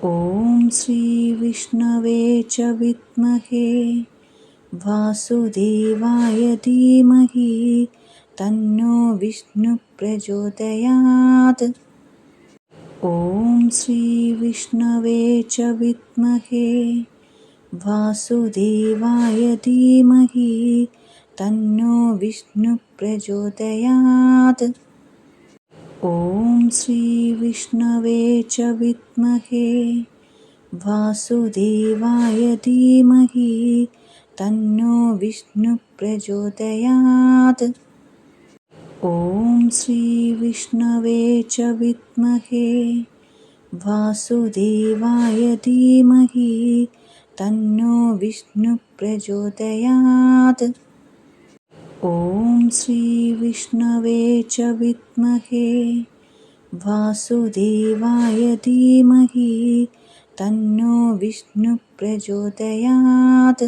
ॐ श्रीविष्णवे च विद्महे वासुदेवाय धीमहि तन्नो विष्णुः प्रचोदयात्। ॐ श्रीविष्णवे च विद्महे वासुदेवाय धीमहि तन्नो विष्णुः प्रचोदयात्। ॐ श्रीविष्णवे च विद्महे वासुदेवाय धीमहि तन्नो विष्णुः प्रचोदयात्। ॐ श्रीविष्णवे च विद्महे वासुदेवाय धीमहि तन्नो विष्णुः प्रचोदयात्। ॐ श्रीविष्णवे च विद्महे वासुदेवाय धीमहि तन्नो विष्णुः प्रचोदयात्।